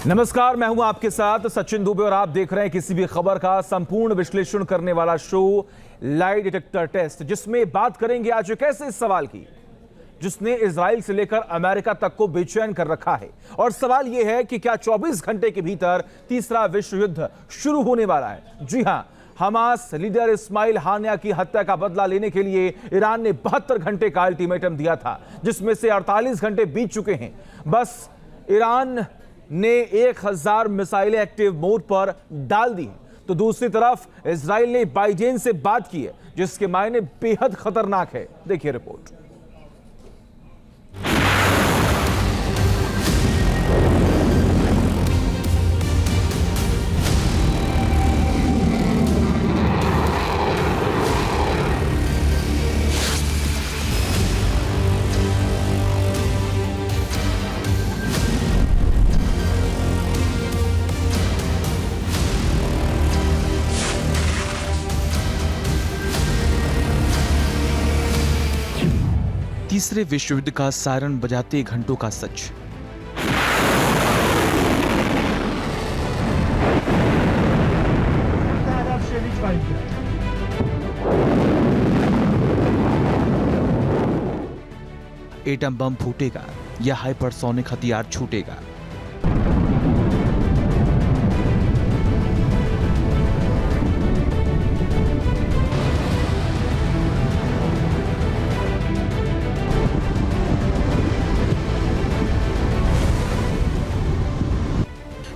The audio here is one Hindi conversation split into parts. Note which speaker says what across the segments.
Speaker 1: नमस्कार, मैं हूं आपके साथ सचिन दुबे और आप देख रहे हैं किसी भी खबर का संपूर्ण विश्लेषण करने वाला शो लाई डिटेक्टर टेस्ट, जिसमें बात करेंगे आज एक ऐसे सवाल की जिसने इजराइल से लेकर अमेरिका तक को बेचैन कर रखा है। और सवाल यह है कि क्या 24 घंटे के भीतर तीसरा विश्व युद्ध शुरू होने वाला है? जी हां, हमास लीडर इस्माइल हानिया की हत्या का बदला लेने के लिए ईरान ने 72 घंटे का अल्टीमेटम दिया था, जिसमें से 48 घंटे बीत चुके हैं। बस ईरान ने 1000 मिसाइलें एक्टिव मोड पर डाल दी, तो दूसरी तरफ इजराइल ने बाइडेन से बात की है, जिसके मायने बेहद खतरनाक है। देखिए रिपोर्ट।
Speaker 2: तीसरे विश्व युद्ध का सायरन बजाते घंटों का सच। एटम बम फूटेगा या हाइपरसोनिक हथियार छूटेगा?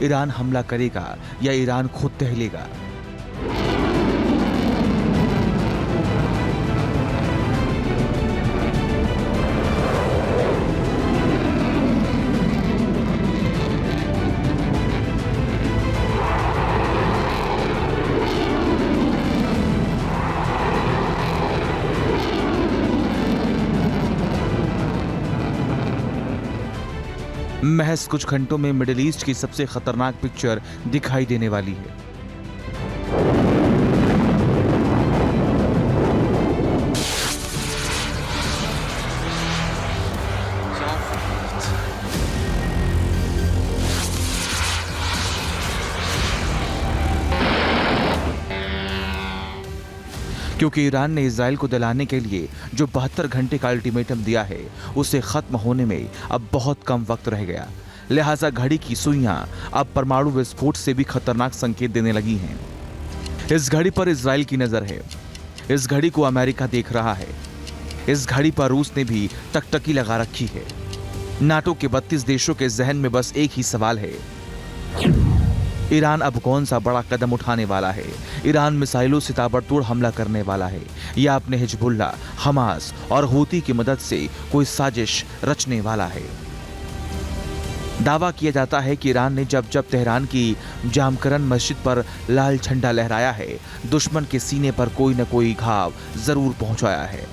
Speaker 2: ईरान हमला करेगा या ईरान खुद टहलेगा? महज कुछ घंटों में मिडिल ईस्ट की सबसे खतरनाक पिक्चर दिखाई देने वाली है। क्योंकि ईरान ने इजराइल को दिलाने के लिए जो 72 घंटे का अल्टीमेटम दिया है, उसे खत्म होने में अब बहुत कम वक्त रह गया। लिहाजा घड़ी की सुइयां अब परमाणु विस्फोट से भी खतरनाक संकेत देने लगी हैं। इस घड़ी पर इजराइल की नजर है, इस घड़ी को अमेरिका देख रहा है, इस घड़ी पर रूस ने भी टकटकी लगा रखी है। नाटो के 32 देशों के जहन में बस एक ही सवाल है, ईरान अब कौन सा बड़ा कदम उठाने वाला है? ईरान मिसाइलों से ताबड़तोड़ हमला करने वाला है या अपने हिजबुल्ला, हमास और हूती की मदद से कोई साजिश रचने वाला है? दावा किया जाता है कि ईरान ने जब जब तेहरान की जामकरन मस्जिद पर लाल झंडा लहराया है, दुश्मन के सीने पर कोई न कोई घाव जरूर पहुंचाया है।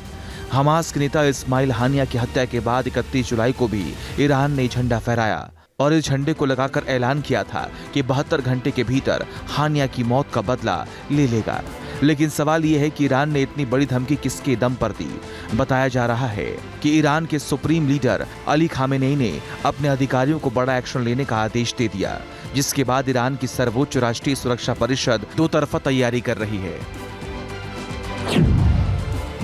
Speaker 2: हमास के नेता इस्माइल हानिया की हत्या के बाद 31 जुलाई को भी ईरान ने झंडा फहराया और इस झंडे को लगाकर ऐलान किया था कि 72 घंटे के भीतर हानिया की मौत का बदला ले लेगा। लेकिन सवाल यह है कि ईरान ने इतनी बड़ी धमकी किसके दम पर दी? बताया जा रहा है कि ईरान के सुप्रीम लीडर अली खामेनेई ने अपने अधिकारियों को बड़ा एक्शन लेने का आदेश दे दिया, जिसके बाद ईरान की सर्वोच्च राष्ट्रीय सुरक्षा परिषद दो तरफा तैयारी कर रही है।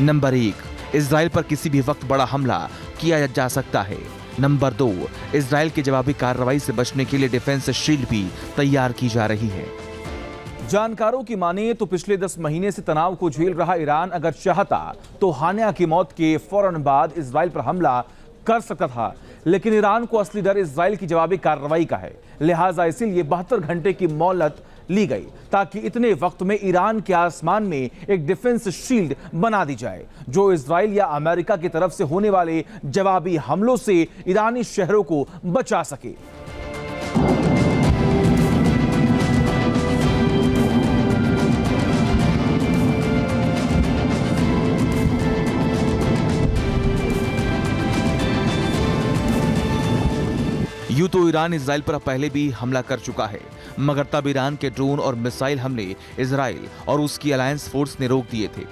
Speaker 2: नंबर 1, इजराइल पर किसी भी वक्त बड़ा हमला किया जा सकता है। नंबर 2, इजराइल की जवाबी कार्रवाई से बचने के लिए डिफेंस शील्ड भी तैयार की जा रही है।
Speaker 1: जानकारों की माने तो पिछले 10 महीने से तनाव को झेल रहा ईरान अगर चाहता तो हानिया की मौत के फौरन बाद इजराइल पर हमला कर सकता था, लेकिन ईरान को असली डर इजराइल की जवाबी कार्रवाई का है। लिहाजा इसीलिए 72 घंटे की मोहलत ली गई ताकि इतने वक्त में ईरान के आसमान में एक डिफेंस शील्ड बना दी जाए, जो इजराइल या अमेरिका की तरफ से होने वाले जवाबी हमलों से ईरानी शहरों को बचा सके।
Speaker 2: यूं तो ईरान इजराइल पर पहले भी हमला कर चुका है, मगर तब ईरान के ड्रोन और मिसाइल हमले इजराइल और उसकी अलायंस फोर्स ने रोक दिए थे।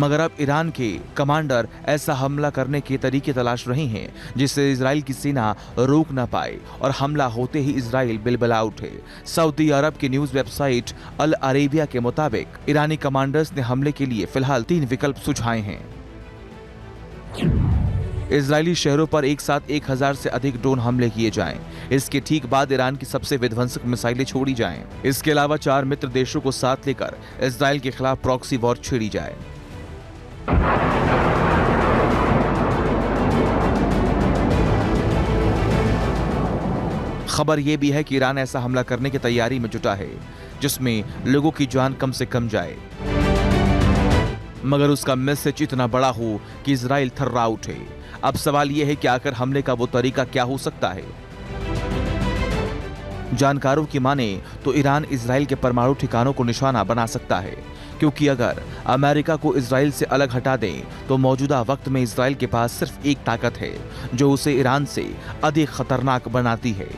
Speaker 2: मगर अब ईरान के कमांडर ऐसा हमला करने के तरीके तलाश रहे हैं जिससे इजराइल की सेना रोक ना पाए और हमला होते ही इजराइल बिलबिला उठे। सऊदी अरब की न्यूज वेबसाइट अल अरेबिया के मुताबिक ईरानी कमांडर्स ने हमले के लिए फिलहाल 3 विकल्प सुझाए हैं। इजरायली शहरों पर एक साथ 1000 से अधिक ड्रोन हमले किए जाएं। इसके ठीक बाद ईरान की सबसे विध्वंसक मिसाइलें छोड़ी जाएं। इसके अलावा 4 मित्र देशों को साथ लेकर इजराइल के खिलाफ प्रॉक्सी वॉर छेड़ी जाए। खबर यह भी है कि ईरान ऐसा हमला करने की तैयारी में जुटा है जिसमें लोगों की जान कम से कम जाए, मगर उसका मैसेज इतना बड़ा हो कि इजराइल थर्रा उठे। अब सवाल यह है कि आखिर हमले का वो तरीका क्या हो सकता है। जानकारों की माने तो ईरान इजराइल के परमाणु ठिकानों को निशाना बना सकता है, क्योंकि अगर अमेरिका को इजराइल से अलग हटा दें तो मौजूदा वक्त में इजराइल के पास सिर्फ एक ताकत है जो उसे ईरान से अधिक खतरनाक बनाती है,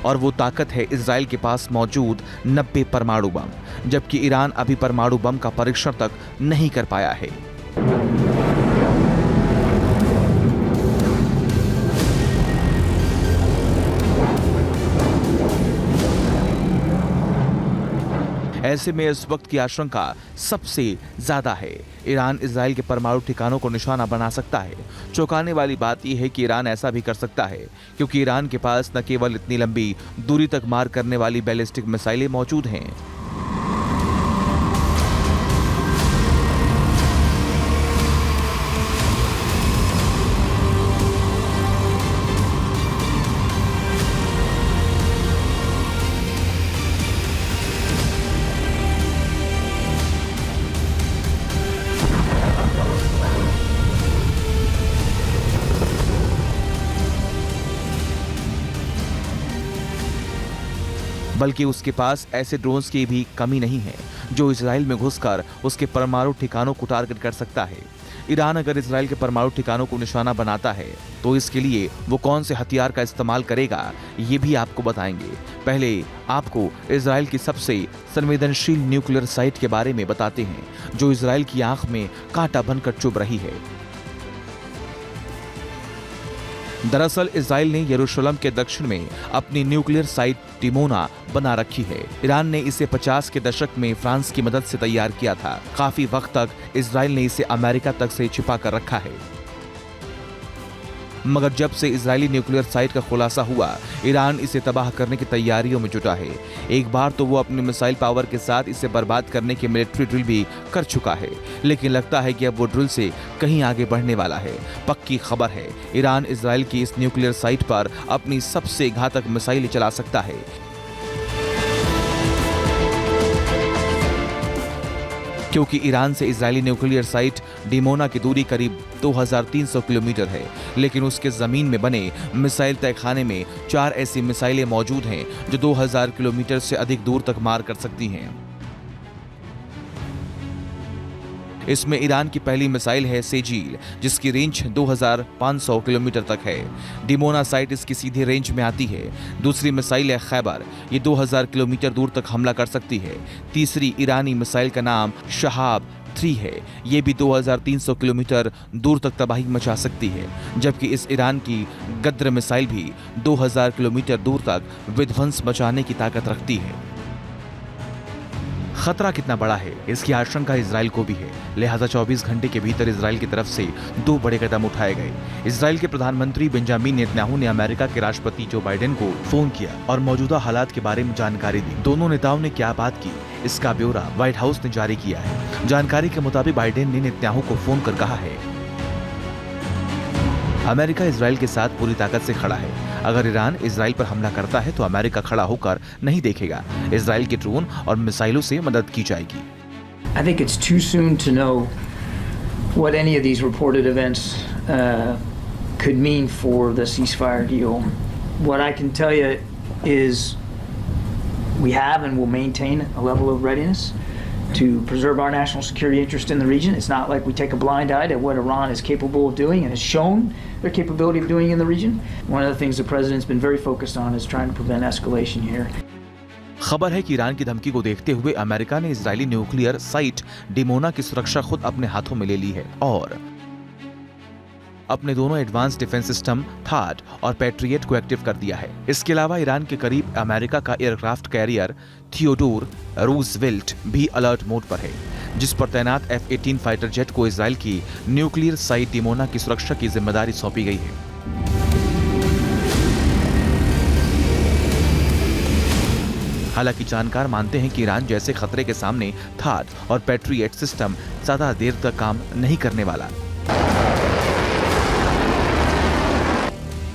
Speaker 2: और वो ताकत है इजराइल के पास मौजूद 90 परमाणु बम, जबकि ईरान अभी परमाणु बम का परीक्षण तक नहीं कर पाया है। ऐसे में इस वक्त की आशंका सबसे ज्यादा है। ईरान इजराइल के परमाणु ठिकानों को निशाना बना सकता है। चौंकाने वाली बात यह है कि ईरान ऐसा भी कर सकता है क्योंकि ईरान के पास न केवल इतनी लंबी दूरी तक मार करने वाली बैलिस्टिक मिसाइलें मौजूद हैं, बल्कि उसके पास ऐसे ड्रोन्स की भी कमी नहीं है जो इजराइल में घुसकर उसके परमाणु ठिकानों को टारगेट कर सकता है। ईरान अगर इजराइल के परमाणु ठिकानों को निशाना बनाता है तो इसके लिए वो कौन से हथियार का इस्तेमाल करेगा ये भी आपको बताएंगे। पहले आपको इजराइल की सबसे संवेदनशील न्यूक्लियर साइट के बारे में बताते हैं जो इजराइल की आंख में कांटा बनकर चुभ रही है। दरअसल इजराइल ने यरूशलेम के दक्षिण में अपनी न्यूक्लियर साइट डिमोना बना रखी है। ईरान ने इसे 50 के दशक में फ्रांस की मदद से तैयार किया था। काफी वक्त तक इजराइल ने इसे अमेरिका तक से छिपा कर रखा है, मगर जब से इजरायली न्यूक्लियर साइट का खुलासा हुआ, ईरान इसे तबाह करने की तैयारियों में जुटा है। एक बार तो वो अपनी मिसाइल पावर के साथ इसे बर्बाद करने की मिलिट्री ड्रिल भी कर चुका है, लेकिन लगता है कि अब वो ड्रिल से कहीं आगे बढ़ने वाला है। पक्की खबर है, ईरान इजराइल की इस न्यूक्लियर साइट पर अपनी सबसे घातक मिसाइलें चला सकता है। क्योंकि ईरान से इजरायली न्यूक्लियर साइट डिमोना की दूरी करीब 2300 किलोमीटर है, लेकिन उसके जमीन में बने मिसाइल तहखाने में 4 ऐसी मिसाइलें मौजूद हैं जो 2000 किलोमीटर से अधिक दूर तक मार कर सकती हैं। इसमें ईरान की पहली मिसाइल है सेजील, जिसकी रेंज 2500 किलोमीटर तक है। डिमोना साइट इसकी सीधी रेंज में आती है। दूसरी मिसाइल है खैबर, ये 2000 किलोमीटर दूर तक हमला कर सकती है। तीसरी ईरानी मिसाइल का नाम शहाब 3 है, ये भी 2300 किलोमीटर दूर तक तबाही मचा सकती है, जबकि इस ईरान की गद्र मिसाइल भी 2000 किलोमीटर दूर तक विध्वंस मचाने की ताकत रखती है। खतरा कितना बड़ा है इसकी आशंका इजराइल को भी है, लिहाजा 24 घंटे के भीतर इजराइल की तरफ से 2 बड़े कदम उठाए गए। इजराइल के प्रधानमंत्री बेंजामिन नेतन्याहू ने अमेरिका के राष्ट्रपति जो बाइडेन को फोन किया और मौजूदा हालात के बारे में जानकारी दी। दोनों नेताओं ने क्या बात की, इसका ब्यौरा व्हाइट हाउस ने जारी किया है। जानकारी के मुताबिक बाइडेन ने नेतन्याहू को फोन कर कहा है, अमेरिका इजराइल के साथ पूरी ताकत से खड़ा है। अगर ईरान इजराइल पर हमला करता है तो अमेरिका खड़ा होकर नहीं देखेगा। इजराइल के ड्रोन और मिसाइलों से मदद की जाएगी।
Speaker 3: I think it's too soon to know what any of these reported events could mean for the ceasefire deal. What I can tell you is we have and will maintain a level of readiness to preserve our national security interest in the region. It's not like we take a blind eye to what Iran is capable of doing and has shown their capability of doing in the region. One of the things the president's been very focused on is trying to prevent escalation here.
Speaker 2: खबर है कि ईरान की धमकी को देखते हुए अमेरिका ने इजरायली न्यूक्लियर साइट डिमोना की सुरक्षा खुद अपने हाथों में ले ली है और अपने दोनों एडवांस डिफेंस सिस्टम थाड और पैट्रियट को एक्टिव कर दिया है। इसके अलावा ईरान के करीब अमेरिका का एयरक्राफ्ट कैरियर थियोडोर रूजवेल्ट भी अलर्ट मोड पर है, जिस पर तैनात F-18 फाइटर जेट को इजराइल की न्यूक्लियर साइट डिमोना की सुरक्षा की जिम्मेदारी सौंपी गई है। हालांकि जानकार मानते हैं कि ईरान जैसे खतरे के सामने थाड और पैट्रियट सिस्टम ज्यादा देर तक काम नहीं करने वाला,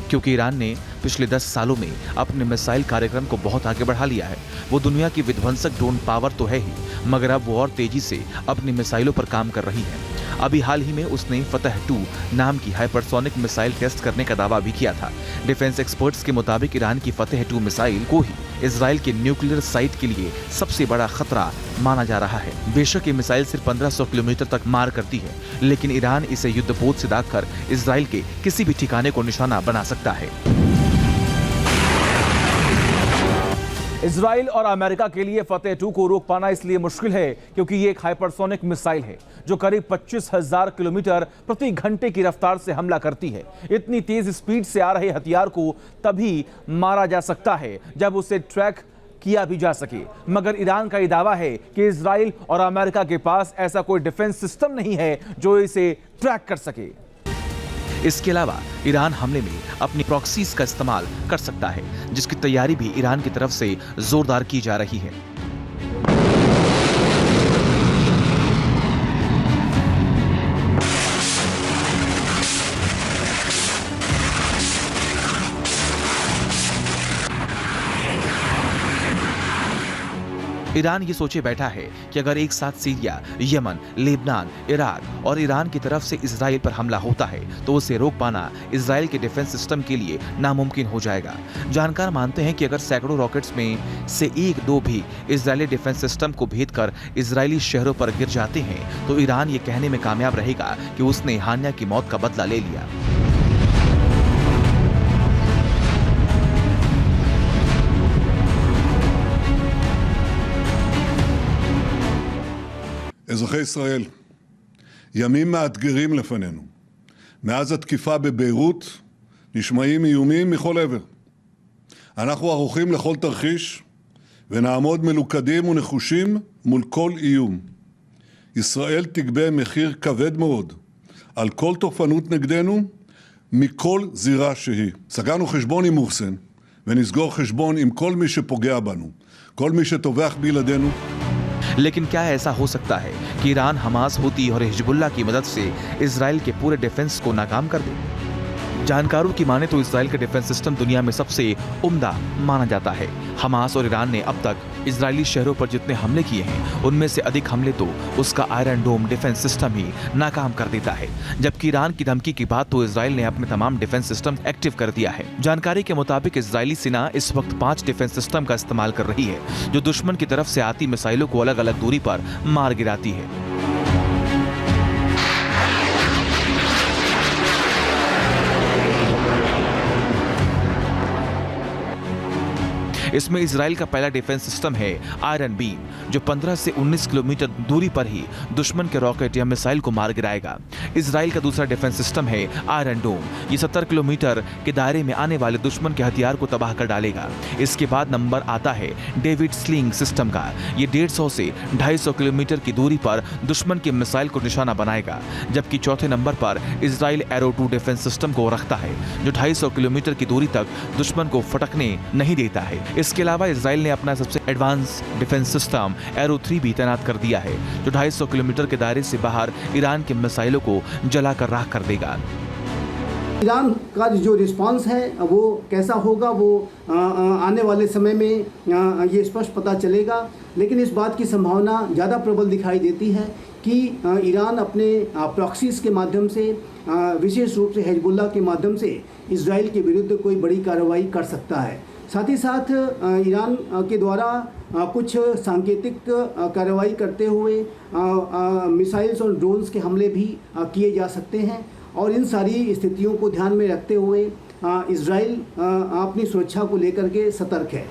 Speaker 2: क्योंकि ईरान ने पिछले 10 सालों में अपने मिसाइल कार्यक्रम को बहुत आगे बढ़ा लिया है। वो दुनिया की विध्वंसक ड्रोन पावर तो है ही, मगर अब वो और तेजी से अपनी मिसाइलों पर काम कर रही है। अभी हाल ही में उसने फतह 2 नाम की हाइपरसोनिक मिसाइल टेस्ट करने का दावा भी किया था। डिफेंस एक्सपर्ट्स के मुताबिक ईरान की फतह 2 मिसाइल को ही इजराइल के न्यूक्लियर साइट के लिए सबसे बड़ा खतरा माना जा रहा है। बेशक ये मिसाइल सिर्फ 1500 किलोमीटर तक मार करती है, लेकिन ईरान इसे युद्धपोत से दागकर इजराइल के किसी भी ठिकाने को निशाना बना सकता है।
Speaker 1: इजराइल और अमेरिका के लिए फतेह 2 को रोक पाना इसलिए मुश्किल है क्योंकि ये एक हाइपरसोनिक मिसाइल है जो करीब 25,000 किलोमीटर प्रति घंटे की रफ्तार से हमला करती है। इतनी तेज स्पीड से आ रहे हथियार को तभी मारा जा सकता है जब उसे ट्रैक किया भी जा सके, मगर ईरान का ये दावा है कि इजराइल और अमेरिका के पास ऐसा कोई डिफेंस सिस्टम नहीं है जो इसे ट्रैक कर सके।
Speaker 2: इसके अलावा ईरान हमले में अपनी प्रॉक्सीज का इस्तेमाल कर सकता है, जिसकी तैयारी भी ईरान की तरफ से जोरदार की जा रही है। ईरान ये सोचे बैठा है कि अगर एक साथ सीरिया, यमन, लेबनान, इराक और ईरान की तरफ से इजराइल पर हमला होता है तो उसे रोक पाना इजराइल के डिफेंस सिस्टम के लिए नामुमकिन हो जाएगा। जानकार मानते हैं कि अगर सैकड़ों रॉकेट्स में से 1-2 भी इजरायली डिफेंस सिस्टम को भेदकर इजरायली शहरों पर गिर जाते हैं तो ईरान ये कहने में कामयाब रहेगा कि उसने हानिया की मौत का बदला ले लिया।
Speaker 4: אזרחי ישראל, ימים מאתגרים לפנינו. מאז התקיפה בביירות נשמעים איומים מכל עבר. אנחנו ערוכים לכל תרחיש ונעמוד מלוכדים ונחושים מול כל איום. ישראל תגבה מחיר כבד מאוד על כל תוקפנות נגדנו מכל זירה שהיא. סגרנו חשבון עם מוחסן ונסגור חשבון עם כל מי שפוגע בנו, כל מי שטובח בילדינו.
Speaker 2: लेकिन क्या ऐसा हो सकता है कि ईरान हमास, हुती और हिजबुल्लाह की मदद से इजराइल के पूरे डिफेंस को नाकाम कर दे? जानकारों की माने तो इजराइल का डिफेंस सिस्टम दुनिया में सबसे उम्दा माना जाता है। हमास और ईरान ने अब तक इजरायली शहरों पर जितने हमले किए हैं उनमें से अधिक हमले तो उसका आयरन डोम डिफेंस सिस्टम ही नाकाम कर देता है। जबकि ईरान की धमकी की बात तो इजराइल ने अपने तमाम डिफेंस सिस्टम एक्टिव कर दिया है। जानकारी के मुताबिक इजरायली सेना इस वक्त 5 डिफेंस सिस्टम का इस्तेमाल कर रही है जो दुश्मन की तरफ से आती मिसाइलों को अलग अलग दूरी पर मार गिराती है। इसमें इजराइल का पहला डिफेंस सिस्टम है आयरन बीम, जो 15 से 19 किलोमीटर दूरी पर ही दुश्मन के रॉकेट या मिसाइल को मार गिराएगा। इजराइल का दूसरा डिफेंस सिस्टम है आयरन डोम। ये 70 किलोमीटर के दायरे में आने वाले दुश्मन के हथियार को तबाह कर डालेगा। इसके बाद नंबर आता है डेविड स्लिंग सिस्टम का। ये 150 से 250 किलोमीटर की दूरी पर दुश्मन के मिसाइल को निशाना बनाएगा। जबकि चौथे नंबर पर इजराइल एरो 2 डिफेंस सिस्टम को रखता है, जो 250 किलोमीटर की दूरी तक दुश्मन को फटकने नहीं देता है। इसके अलावा इजराइल ने अपना सबसे एडवांस डिफेंस सिस्टम एरो 3 भी तैनात कर दिया है, जो 250 किलोमीटर के दायरे से बाहर ईरान के मिसाइलों को जलाकर राख कर देगा।
Speaker 5: ईरान का जो रिस्पांस है वो कैसा होगा वो आने वाले समय में ये स्पष्ट पता चलेगा, लेकिन इस बात की संभावना ज़्यादा प्रबल दिखाई देती है कि ईरान अपने प्रॉक्सीज के माध्यम से, विशेष रूप से हिजबुल्लाह के माध्यम से इजराइल के विरुद्ध कोई बड़ी कार्रवाई कर सकता है। साथ ही साथ ईरान के द्वारा कुछ सांकेतिक कार्रवाई करते हुए मिसाइल्स और ड्रोन्स के हमले भी किए जा सकते हैं, और इन सारी स्थितियों को ध्यान में रखते हुए इजराइल अपनी सुरक्षा को लेकर के सतर्क है।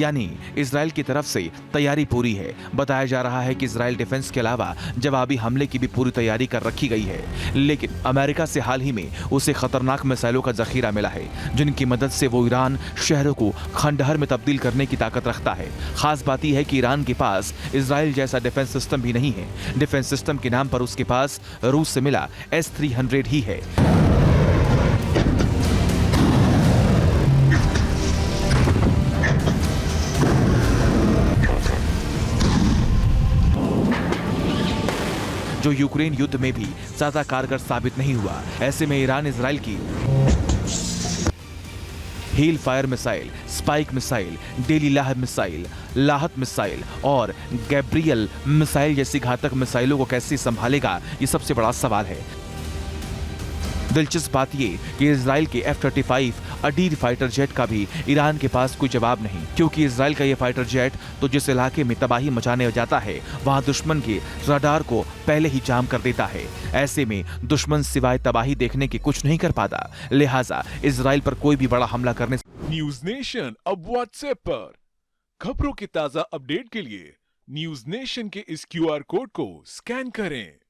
Speaker 2: यानी इजराइल की तरफ से तैयारी पूरी है। बताया जा रहा है कि इजराइल डिफेंस के अलावा जवाबी हमले की भी पूरी तैयारी कर रखी गई है, लेकिन अमेरिका से हाल ही में उसे खतरनाक मिसाइलों का जखीरा मिला है, जिनकी मदद से वो ईरान शहरों को खंडहर में तब्दील करने की ताकत रखता है। खास बात यह है कि ईरान के पास इजराइल जैसा डिफेंस सिस्टम भी नहीं है। डिफेंस सिस्टम के नाम पर उसके पास रूस से मिला S-300 ही है। जो यूक्रेन युद्ध में भी ज्यादा कारगर साबित नहीं हुआ। ऐसे में ईरान इजराइल की hellfire missile, spike missile, Delilah missile और गैब्रियल मिसाइल जैसी घातक मिसाइलों को कैसे संभालेगा, ये सबसे बड़ा सवाल है। दिलचस्प बात यह कि इजराइल के F-35 अडीर फाइटर जेट का भी ईरान के पास कोई जवाब नहीं, क्योंकि इजराइल का यह फाइटर जेट तो जिस इलाके में तबाही मचाने जाता है वहां दुश्मन के रडार को पहले ही जाम कर देता है। ऐसे में दुश्मन सिवाय तबाही देखने के कुछ नहीं कर पाता, लिहाजा इजराइल पर कोई भी बड़ा हमला करने
Speaker 6: न्यूज नेशन अब व्हाट्सएप पर खबरों के ताजा अपडेट के लिए न्यूज नेशन के इस QR कोड को स्कैन करें।